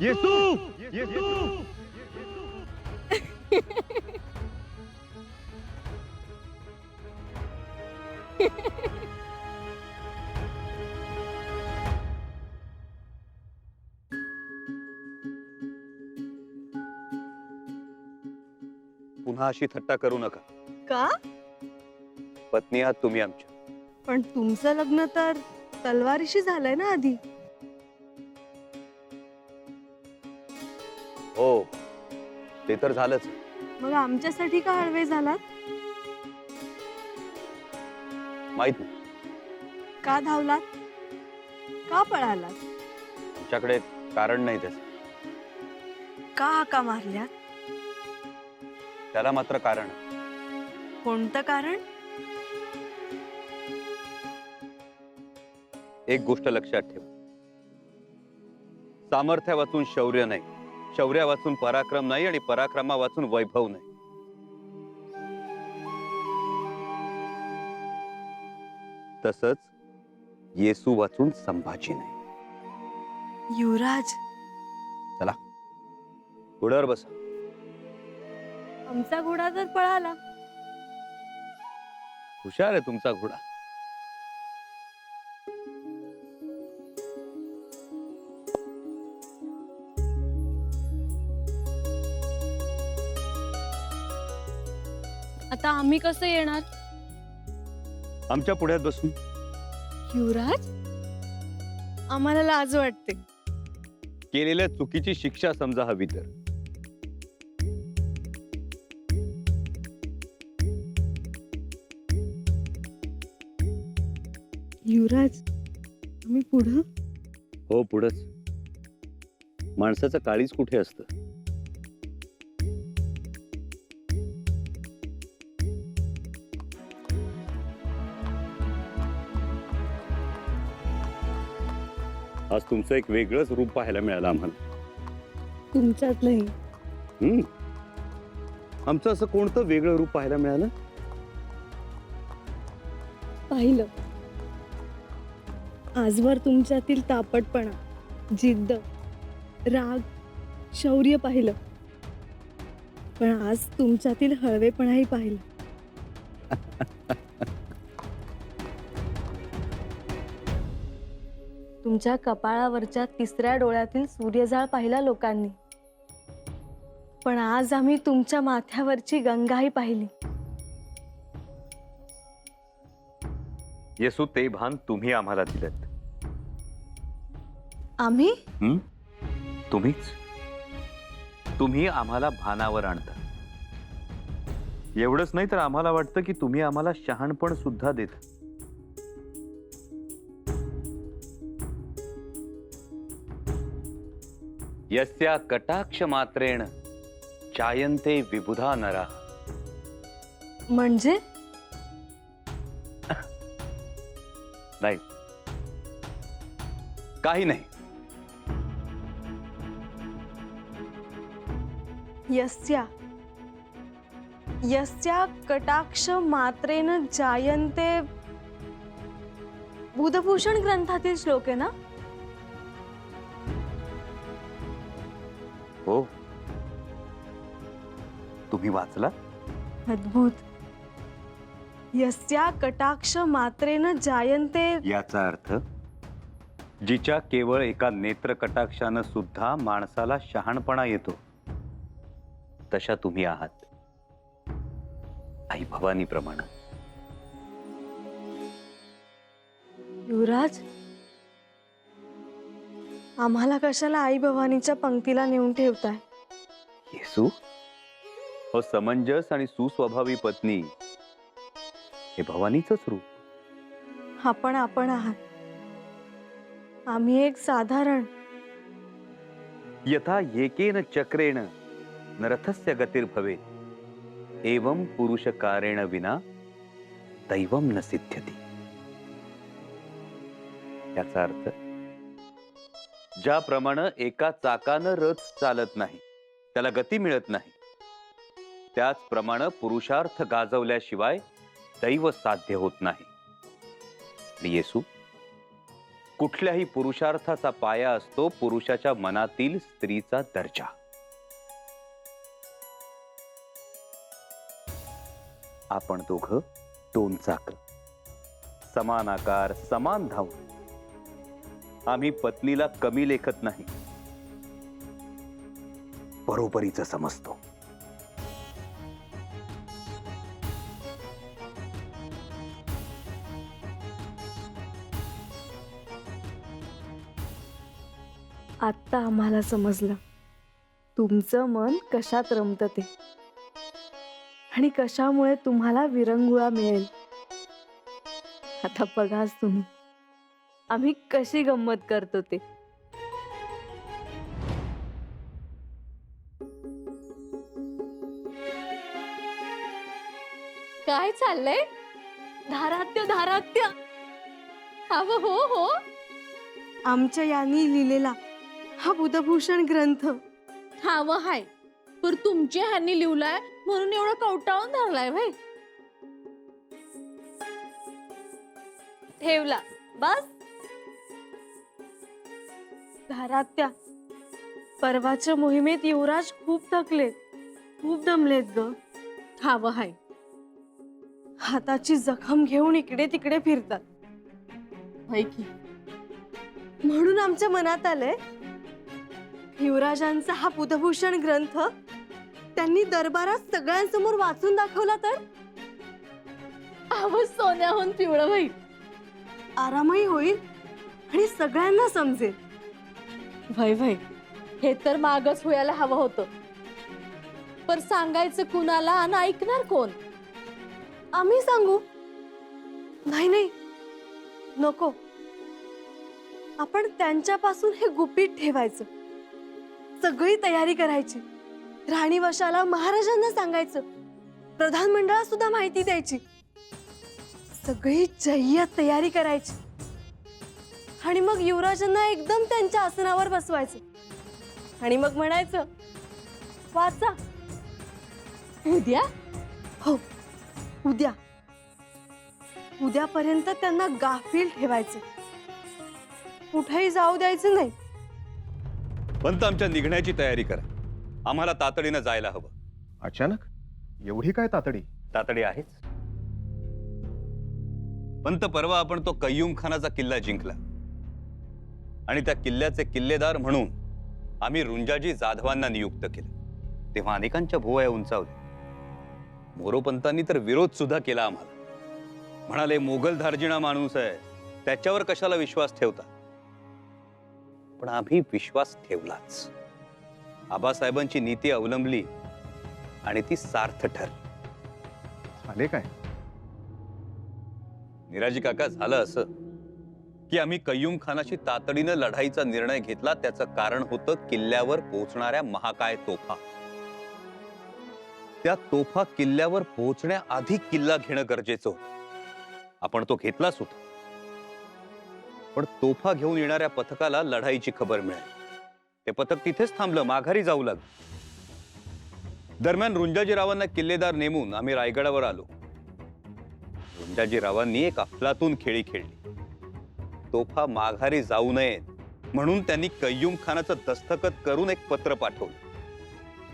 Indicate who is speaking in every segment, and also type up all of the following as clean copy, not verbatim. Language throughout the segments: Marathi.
Speaker 1: येसू येसू पुन्हा अशी थट्टा करू नका.
Speaker 2: का?
Speaker 1: पत्नी आहात तुम्ही आमच्या.
Speaker 2: पण तुमचं लग्न तर तलवारीशी झालंय ना आधी.
Speaker 1: हो, ते तर झालंच.
Speaker 2: मग आमच्यासाठी का हळवे झालात?
Speaker 1: माहित नाही,
Speaker 2: का धावलात? का पळालात?
Speaker 1: आमच्याकडे कारण नाही त्याचं.
Speaker 2: का हाका मारल्यात?
Speaker 1: त्याला मात्र कारण.
Speaker 2: कोणतं कारण?
Speaker 1: एक गोष्ट लक्षात ठेव, सामर्थ्य वाचून शौर्य नाही, शौर्य वाचून पराक्रम नाही, आणि पराक्रमा वाचून वैभव नाही. तसंच येसू वाचून संभाजी नाही.
Speaker 2: युवराज,
Speaker 1: चला घोड्यावर बसा.
Speaker 2: आमचा घोडा तर पळाला.
Speaker 1: हुशार आहे तुमचा घोडा.
Speaker 2: आता आम्ही कसं येणार?
Speaker 1: आमच्या पुढ्यात बसून.
Speaker 2: युवराज, आम्हाला लाज वाटते.
Speaker 1: केलेल्या चुकीची शिक्षा समजा हवी तर.
Speaker 2: युवराज, आम्ही पुढं.
Speaker 1: हो, पुढंच. माणसाचं काळीज कुठे असतं? आज तुमचं एक वेगळंच रूप पाहायला मिळालं आम्हाला.
Speaker 2: तुमच्यात नाही.
Speaker 1: आमचं असं कोणतं वेगळं रूप पाहायला मिळालं?
Speaker 2: पाहिलं. आजवर तुमच्यातील तापटपणा, जिद्द, राग, शौर्य पाहिलं. पण आज तुमच्यातील हळवेपणाही पाहिलं. तुमच्या कपाळावरच्या तिसऱ्या डोळ्यातील सूर्यजाळ पाहिला लोकांनी. पण आज आम्ही तुमच्या माथ्यावरची गंगाही पाहिली.
Speaker 1: येसू, ते भान तुम्ही आम्हाला दिलं.
Speaker 2: आम्ही?
Speaker 1: तुम्हीच. तुम्ही आम्हाला भानावर आणता. एवढंच नाही तर आम्हाला वाटतं की तुम्ही आम्हाला शहाणपण सुद्धा देता. यस्या कटाक्ष मात्रेण जायन्ते विबुधा नरा.
Speaker 2: म्हणजे?
Speaker 1: नाही, काही नाही.
Speaker 2: यस्या यस्या कटाक्ष मात्रेन जायन्ते, बुधभूषण ग्रंथातील श्लोक आहे ना?
Speaker 1: हो, तुम्ही वाचला?
Speaker 2: अद्भुत. यस्या कटाक्ष मात्रेन जायन्ते.
Speaker 1: याचा अर्थ, जिच्या केवळ एका नेत्र कटाक्षानं सुद्धा माणसाला शहाणपणा येतो, तशा तुम्ही आहात, आई भवानी प्रमाणे.
Speaker 2: युवराज, आम्हाला कशाला आई भवानीच्या पंक्तीला नेऊन ठेवताय?
Speaker 1: येसू, हो समंजस आणि सुस्वभावी पत्नी हे भवानीचंच रूप.
Speaker 2: आपण आहात. आम्ही एक साधारण.
Speaker 1: यथा येकेन चक्रेण नरथस्य गतिर्भवे, एवं पुरुषकारेण विना दैवम न सिद्ध्यति. याचा अर्थ, ज्याप्रमाणे एका चाकानं रथ चालत नाही, त्याला गती मिळत नाही, त्याचप्रमाणे पुरुषार्थ गाजवल्याशिवाय दैव साध्य होत नाही. आणि येसू, कुठल्याही पुरुषार्थाचा पाया असतो पुरुषाच्या मनातील स्त्रीचा दर्जा. आपण दोघं दोन चाक, समान आकार, समान धाव. आम्ही पत्नीला कमी लेखत नाही, बरोबरीचं समजतो.
Speaker 2: आत्ता आम्हाला समजलं तुमचं मन कशात रमतं ते, आणि कशामुळे तुम्हाला विरंगुळा मिळेल. आता बघाच तुम्ही आम्ही कशी गंमत करतो ते.
Speaker 3: काय चाललंय?
Speaker 2: धारात्य धारात्य
Speaker 3: अहो हो हो,
Speaker 2: आमच्या यांनी लिहिलेला हा बुधभूषण ग्रंथ.
Speaker 3: हा व हाय, पर तुमच्या ह्यांनी लिवलाय म्हणून एवढं कवटाळून धरलाय भाई.
Speaker 2: ठेवला बस. धारात्या, परवाच्या मोहिमेत युवराज खूप थकलेत, खूप दमलेत ग.
Speaker 3: हा व हाय,
Speaker 2: हाताची जखम घेऊन इकडे तिकडे फिरतात.
Speaker 3: होय की.
Speaker 2: म्हणून आमच्या मनात आलंय युवराजांचा हा बुधभूषण ग्रंथ त्यांनी दरबारात सगळ्यांसमोर वाचून दाखवला तर
Speaker 3: अहो सोन्याहून पिवळं भाई.
Speaker 2: आरामही होईल आणि सगळ्यांना समजेल.
Speaker 3: भाई भाई, हे तर मागच व्हायला हवं होतं. पर सांगायचं कुणाला आणि ऐकणार कोण?
Speaker 2: आम्ही सांगू? नाही नाही, नको. आपण त्यांच्यापासून हे गुपित ठेवायचं. सगळी तयारी करायची. राणीवशाला महाराजांना सांगायचं. प्रधानमंडळात सुद्धा माहिती द्यायची. सगळी जय्यत तयारी करायची आणि मग युवराजांना एकदम त्यांच्या आसनावर बसवायचं आणि मग म्हणायचं, वाचा.
Speaker 3: उद्या?
Speaker 2: हो, उद्या. उद्यापर्यंत त्यांना गाफील ठेवायचं. कुठेही जाऊ द्यायचं नाही.
Speaker 1: पंत, आमच्या निघण्याची तयारी करा. आम्हाला तातडीनं जायला हवं.
Speaker 4: अचानक एवढी काय तातडी?
Speaker 1: तातडी आहेच. पंत, परवा आपण तो कय्यूम खानाचा किल्ला जिंकला आणि त्या किल्ल्याचे किल्लेदार म्हणून आम्ही रुंजाजी जाधवांना नियुक्त केलं. तेव्हा अनेकांच्या भुवया उंचावल्या. मोरोपंतांनी तर विरोध सुद्धा केला आम्हाला. म्हणाले, मोगल धार्जिणा माणूस आहे, त्याच्यावर कशाला विश्वास ठेवता. पण आम्ही विश्वास ठेवलाच. आबासाहेबांची नीती अवलंबली आणि ती सार्थ ठरली.
Speaker 4: झाले काय?
Speaker 1: निराजी काका, झालं असं की आम्ही कय्यूम खानाशी तातडीनं लढाईचा निर्णय घेतला. त्याचं कारण होतं किल्ल्यावर पोहोचणाऱ्या महाकाय तोफा. त्या तोफा किल्ल्यावर पोहोचण्याआधी किल्ला घेणं गरजेचं होतं. आपण तो घेतलाच होता. पण तोफा घेऊन येणाऱ्या पथकाला लढाईची खबर मिळाली. ते पथक तिथेच थांबलं, माघारी जाऊ लागलं. दरम्यान रुंजाजीरावांना किल्लेदार नेमून आम्ही रायगडावर आलो. रुंजाजीरावांनी एक अफलातून खेळी खेळली. तोफा माघारी जाऊ नयेत म्हणून त्यांनी कय्यूम खानाचं दस्तखत करून एक पत्र पाठवलं.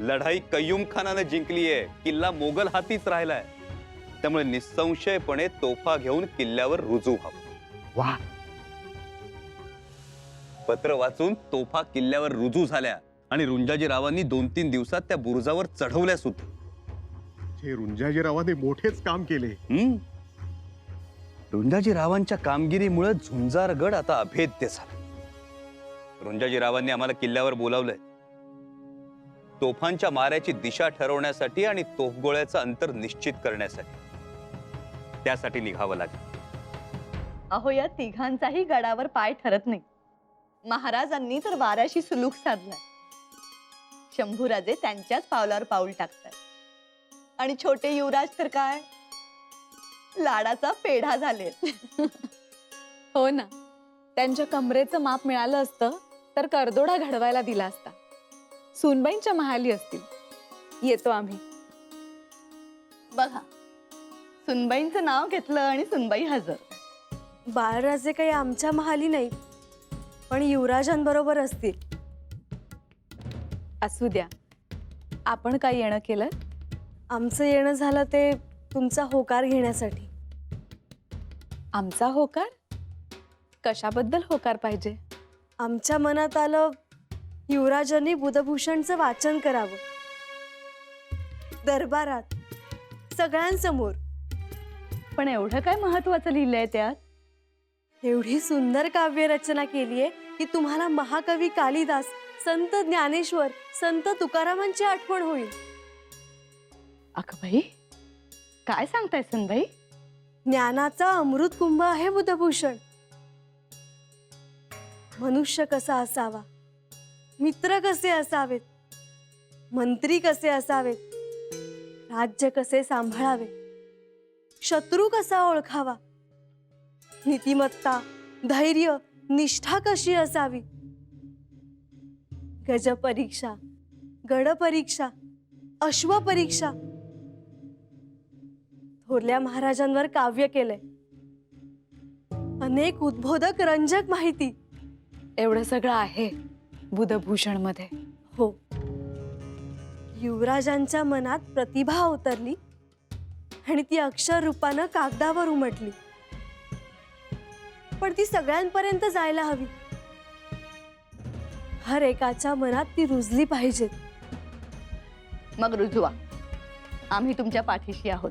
Speaker 1: लढाई कय्यूम खानाने जिंकलीये, किल्ला मोगल हातीच राहिलाय, त्यामुळे निसंशयपणे तोफा घेऊन किल्ल्यावर रुजू व्हावं.
Speaker 4: वाह!
Speaker 1: पत्र वाचून तोफा किल्ल्यावर रुजू झाल्या आणि रुंजाजीरावांनी 2-3 दिवसात त्या बुरुजावर चढवल्या सुद्धा.
Speaker 4: हे रुंजाजीरावांनी मोठेच काम केले.
Speaker 1: रुंजाजीरावांच्या कामगिरीमुळे झुंजारगड आता अभेद्य झाला. रुंजाजीरावांनी आम्हाला किल्ल्यावर बोलावलंय. तोफांच्या माऱ्याची दिशा ठरवण्यासाठी आणि तोफगोळ्याचं अंतर निश्चित करण्यासाठी. त्यासाठी निघावं लागेल.
Speaker 5: अहो, या तिघांचाही गडावर पाय ठरत नाही. महाराजांनी तर वाऱ्याशी सुलूक साधलाय. शंभूराजे त्यांच्याच पावलावर पाऊल टाकतात आणि छोटे युवराज तर काय लाडाचा पेढा झाले.
Speaker 3: हो ना, त्यांच्या कमरेचं माप मिळालं असतं तर करदोडा घडवायला दिला असता. सुनबाईंच्या महाली असतील. येतो आम्ही.
Speaker 5: बघा, सुनबाईंचं नाव घेतलं आणि सुनबाई हजर.
Speaker 2: बाळराजे काही आमच्या महाली नाही, पण युवराजांबरोबर असतील.
Speaker 3: असू द्या. आपण काय येणं केलं?
Speaker 2: आमचं येणं झालं ते तुमचा होकार घेण्यासाठी.
Speaker 3: आमचा होकार? कशाबद्दल होकार पाहिजे?
Speaker 2: आमच्या मनात आलं युवराजांनी बुधभूषणचं वाचन करावं दरबारात, सगळ्यांसमोर.
Speaker 5: पण एवढं काय महत्वाचं लिहिलंय त्यात?
Speaker 2: एवढी सुंदर काव्यरचना केलीये की तुम्हाला महाकवी कालिदास, संत ज्ञानेश्वर, संत तुकारामांची आठवण होईल.
Speaker 5: अगं बाई, काय सांगताय सुनबाई?
Speaker 2: ज्ञानाचा अमृत कुंभ आहे बुधभूषण. मनुष्य कसा असावा, मित्र कसे असावेत, मंत्री कसे असावेत, राज्य कसे सांभाळावे, शत्रू कसा ओळखावा, नीतिमत्ता, धैर्य, निष्ठा कशी असावी, गज परीक्षा, गड परीक्षा, अश्व परीक्षा. थोरल्या महाराजांवर काव्य केलंय. अनेक उद्बोधक रंजक माहिती.
Speaker 3: एवढं सगळं आहे बुधभूषण मध्ये.
Speaker 2: हो, युवराजांच्या मनात प्रतिभा उतरली आणि ती अक्षर रूपानं कागदावर उमटली. पण ती सगळ्यांपर्यंत जायला हवी. हर एकाच्या मनात ती रुजली पाहिजे.
Speaker 5: मग रुजवा, आम्ही तुमच्या पाठीशी आहोत.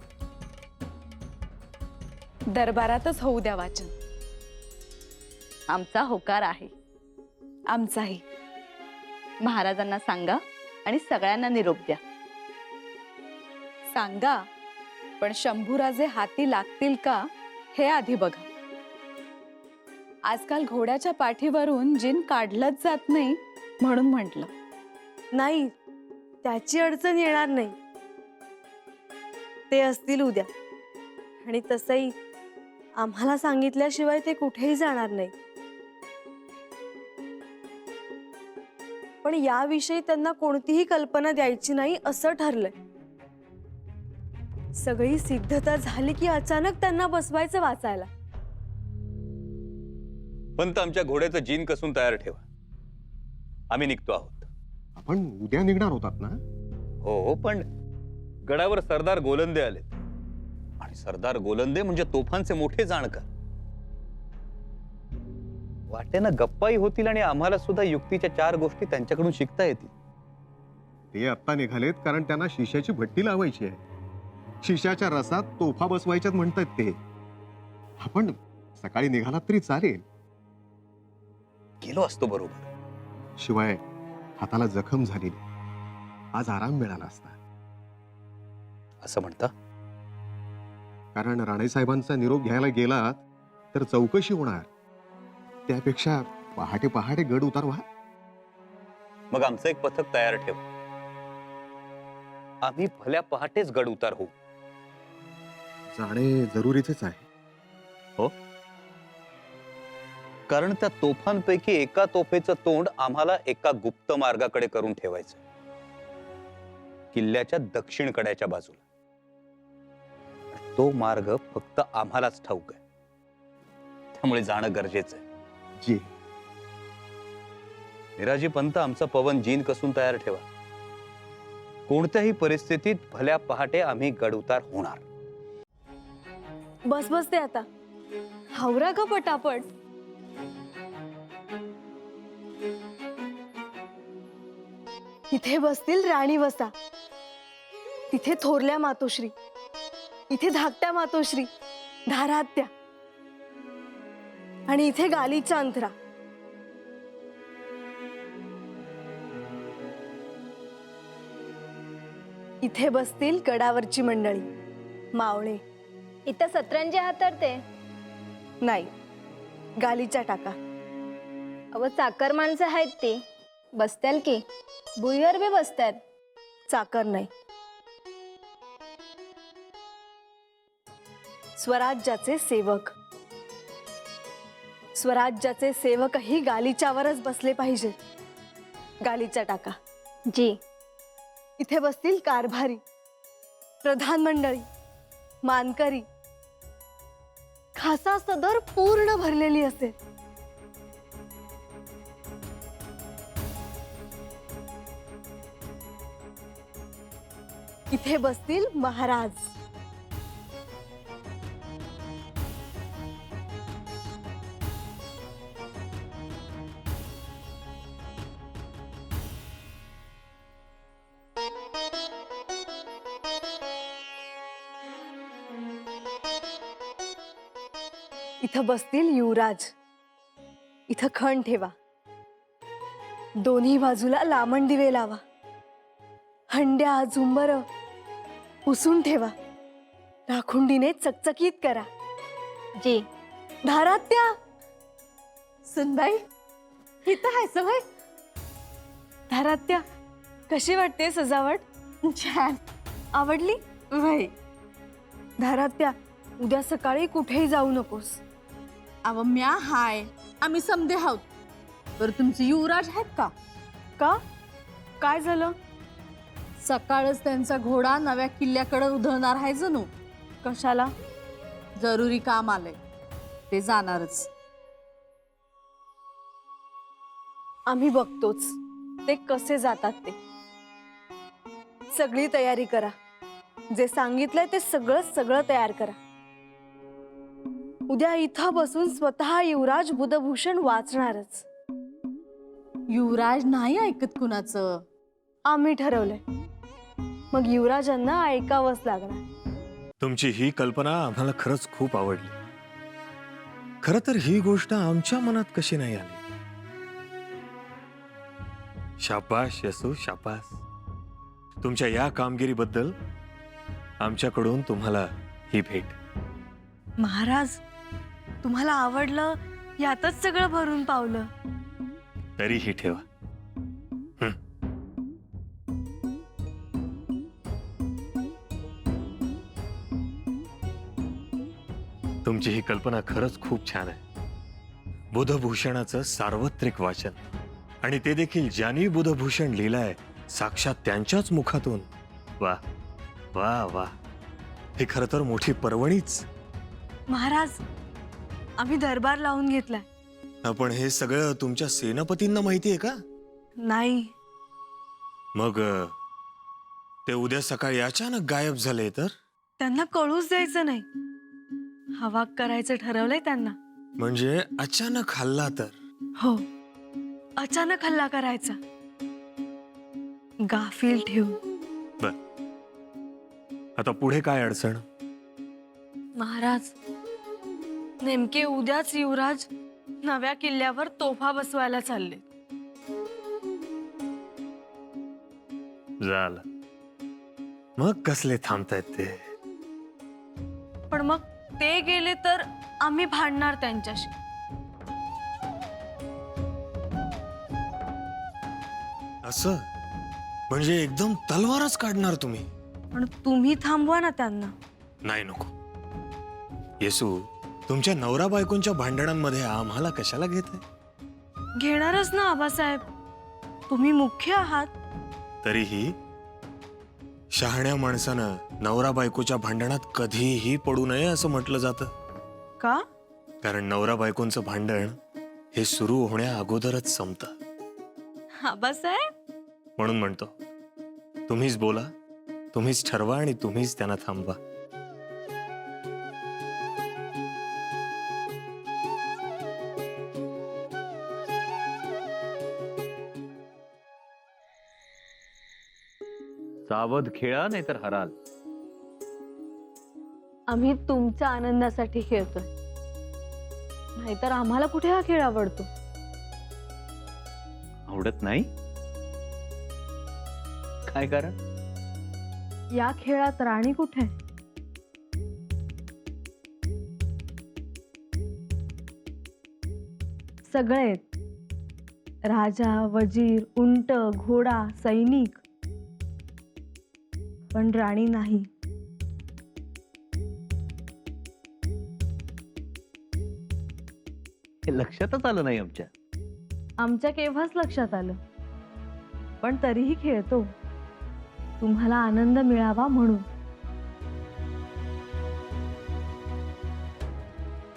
Speaker 3: दरबारातच होऊ द्या वाचन.
Speaker 5: आमचा होकार आहे.
Speaker 3: आमचाही.
Speaker 5: महाराजांना सांगा आणि सगळ्यांना निरोप द्या.
Speaker 3: सांगा, पण शंभूराजे हाती लागतील का हे आधी बघा. आजकाल घोड्याच्या पाठीवरून जिन काढलंच जात नाही म्हणून म्हटलं.
Speaker 2: नाही, त्याची अडचण येणार नाही. ते असतील उद्या. आणि तसंही आम्हाला सांगितल्याशिवाय ते कुठेही जाणार नाही. पण याविषयी त्यांना कोणतीही कल्पना द्यायची नाही असं ठरलंय. सगळी सिद्धता झाली की अचानक त्यांना बसवायचं वाचायला.
Speaker 1: पंत, आमच्या घोड्याचं जीन कसून तयार ठेवा. आम्ही निघतो आहोत.
Speaker 4: आपण उद्या निघणार होतात ना?
Speaker 1: हो, पण गडावर सरदार गोलंदे आलेत. आणि सरदार गोलंदे म्हणजे तोफांचे मोठे जाणकार. वाटेनं गप्पाही होतील आणि आम्हाला सुद्धा युक्तीच्या 4 गोष्टी त्यांच्याकडून शिकता येतील.
Speaker 4: ते आत्ता निघालेत कारण त्यांना शिशाची भट्टी लावायची आहे. शिशाच्या रसात तोफा बसवायच्यात म्हणतात ते. आपण सकाळी निघालात तरी चालेल.
Speaker 1: गेलो असतो बरोबर.
Speaker 4: शिवाय हाताला जखम झालेली, आज आराम मिळाला असता.
Speaker 1: असं म्हणता?
Speaker 4: कारण राणेसाहेबांचा निरोप घ्यायला गेलात तर चौकशी होणार. त्यापेक्षा पहाटे पहाटे गड उतारवा.
Speaker 1: मग आमचं एक पथक तयार ठेव. आम्ही भल्या पहाटेच गड उतार होऊ.
Speaker 4: जाणे जरुरीचेच आहे.
Speaker 1: हो, कारण त्या तोफांपैकी एका तोफेचं तोंड आम्हाला एका गुप्त मार्गाकडे करून ठेवायचं, किल्ल्याच्या दक्षिण कड्याच्या बाजूला. तो मार्ग फक्त आम्हालाच ठाऊक आहे, त्यामुळे जाणं गरजेचं आहे.
Speaker 4: जी.
Speaker 1: निराजी पंत, आमचा पवन जीन कसून तयार ठेवा. कोणत्याही परिस्थितीत भल्या पहाटे आम्ही गड उतार होणार.
Speaker 2: बस बस ते आता. हावरा का पटापट. इथे बसतील राणी वसा, तिथे थोरल्या मातोश्री, इथे धाकट्या मातोश्री, धारात्या, आणि इथे गालीच्या अंतरा. इथे बसतील गडावरची मंडळी, मावळे.
Speaker 6: इथं सतरंजी हातरते.
Speaker 2: नाही, गालीच्या टाका.
Speaker 6: अव चाकर माणसं आहेत ती, बसत्याल की. भुईवर बी बसतात.
Speaker 2: चाकर नाही, स्वराज्याचे सेवक. स्वराज्याचे सेवकही गालीच्यावरच बसले पाहिजे. गालीच्या टाका.
Speaker 6: जी.
Speaker 2: इथे बसतील कारभारी, प्रधान मंडळी, मानकरी. खासा सदर पूर्ण भरलेली असेल. इथे बसतील महाराज. इथं बसतील युवराज. इथं खण ठेवा. दोन्ही बाजूला लामण दिवे लावा. हंड्या झुंबर पुसून ठेवा. राखुंडीने चकचकीत करा.
Speaker 6: जी.
Speaker 2: धारात्या,
Speaker 3: सुनबाई इथं आहे सवय.
Speaker 2: धारात्या, कशी वाटते सजावट?
Speaker 3: छान.
Speaker 2: आवडली?
Speaker 3: वय.
Speaker 2: धारात्या, उद्या सकाळी कुठेही जाऊ नकोस.
Speaker 3: अव म्या हाय, आम्ही समधे आहोत. तर तुमचे युवराज आहेत का?
Speaker 2: का? काय झालं?
Speaker 3: सकाळच त्यांचा घोडा नव्या किल्ल्याकडे उधळणार आहे जणू.
Speaker 2: कशाला?
Speaker 3: जरुरी काम आलंय, ते जाणारच.
Speaker 2: आम्ही बघतोच ते कसे जातात ते. सगळी तयारी करा. जे सांगितलंय ते सगळं तयार करा. उद्या इथं बसून स्वतः युवराज बुधभूषण वाचणारच.
Speaker 3: युवराज नाही ऐकत कुणाचं.
Speaker 2: आम्ही ठरवलंय. मग युवराजांना ऐकावंच लागणार.
Speaker 7: तुमची ही कल्पना आम्हाला खरंच खूप आवडली. खरं तर ही गोष्ट आमच्या मनात कशी नाही आली. शाबास यसू, शाबास. तुमच्या या कामगिरीबद्दल आमच्याकडून तुम्हाला ही भेट.
Speaker 2: महाराज, तुम्हाला आवडलं यातच सगळं भरून पावलं.
Speaker 7: तरीही ठेवा. तुमची ही कल्पना खरंच खूप छान आहे. बुधभूषणाचं सार्वत्रिक वाचन, आणि ते देखील ज्यांनी बुधभूषण लिहिलंय साक्षात त्यांच्याच मुखातून. वा वा वा, हे खरं तर मोठी पर्वणीच.
Speaker 2: महाराज, आम्ही दरबार लावून घेतलाय.
Speaker 7: आपण हे सगळं तुमच्या सेनापतींना माहिती आहे का?
Speaker 2: नाही.
Speaker 7: मग ते उद्या सकाळी अचानक गायब झाले तर?
Speaker 2: त्यांना कळूच द्यायचं नाही. हवा करायचं ठरवलंय त्यांना.
Speaker 7: म्हणजे अचानक हल्ला तर?
Speaker 2: हो, अचानक हल्ला करायचा. गाफील ठेवून.
Speaker 7: आता पुढे काय अडचण?
Speaker 2: महाराज, नेमके उद्याच युवराज नव्या किल्ल्यावर तोफा बसवायला चालले.
Speaker 7: झालं. मग कसले थांबतायत ते?
Speaker 2: पण मग ते गेले तर आम्ही भांडणार त्यांच्याशी.
Speaker 7: असं म्हणजे एकदम तलवारच काढणार तुम्ही?
Speaker 2: पण तुम्ही थांबवा ना त्यांना.
Speaker 7: नाही, नको. येसू, तुमच्या नवरा बायकोंच्या भांडणांमध्ये आम्हाला कशाला घेताय?
Speaker 2: घेणारच ना आबासाहेब. तुम्ही मुख्य आहात.
Speaker 7: तरीही शहाण्या माणसानं नवरा बायकोच्या भांडणात कधीही पडू नये असं म्हटलं जातं.
Speaker 2: का?
Speaker 7: कारण नवरा बायकोंचं भांडण हे सुरू होण्या अगोदरच संपतं.
Speaker 2: आबासाहेब,
Speaker 7: म्हणून म्हणतो, तुम्हीच बोला, तुम्हीच ठरवा आणि तुम्हीच त्यांना थांबवा.
Speaker 1: सावध खेळा, नाहीतर हराल.
Speaker 2: आम्ही तुमच्या आनंदासाठी खेळतोय. नाहीतर आम्हाला कुठे हा खेळ आवडतो?
Speaker 1: आवडत नाही? काय कारण?
Speaker 2: या खेळात राणी कुठे? सगळे राजा, वजीर, उंट, घोडा, सैनिक, पण राणी नाही.
Speaker 1: हे लक्षातच आलं नाही आमच्या.
Speaker 2: आमच्या केव्हाच लक्षात आलं. पण तरीही खेळतो, तुम्हाला आनंद मिळावा म्हणून.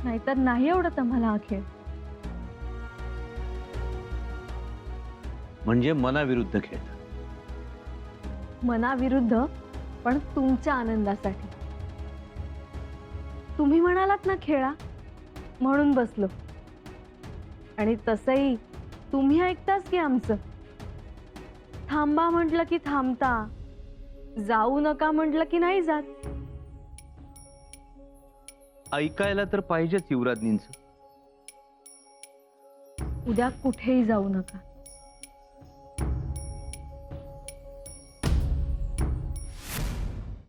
Speaker 2: नाहीतर नाही आवडत आम्हाला हा खेळ.
Speaker 1: म्हणजे मनाविरुद्ध खेळ.
Speaker 2: मनाविरुद्ध, पण तुमच्या आनंदासाठी. तुम्ही म्हणालात ना खेळा, म्हणून बसलो. आणि तसंही तुम्ही ऐकताच की आमचं. थांबा म्हटलं की थांबता, जाऊ नका म्हटलं की नाही जात.
Speaker 1: ऐकायला तर पाहिजेच युवराज्ञींचं.
Speaker 2: उद्या कुठेही जाऊ नका.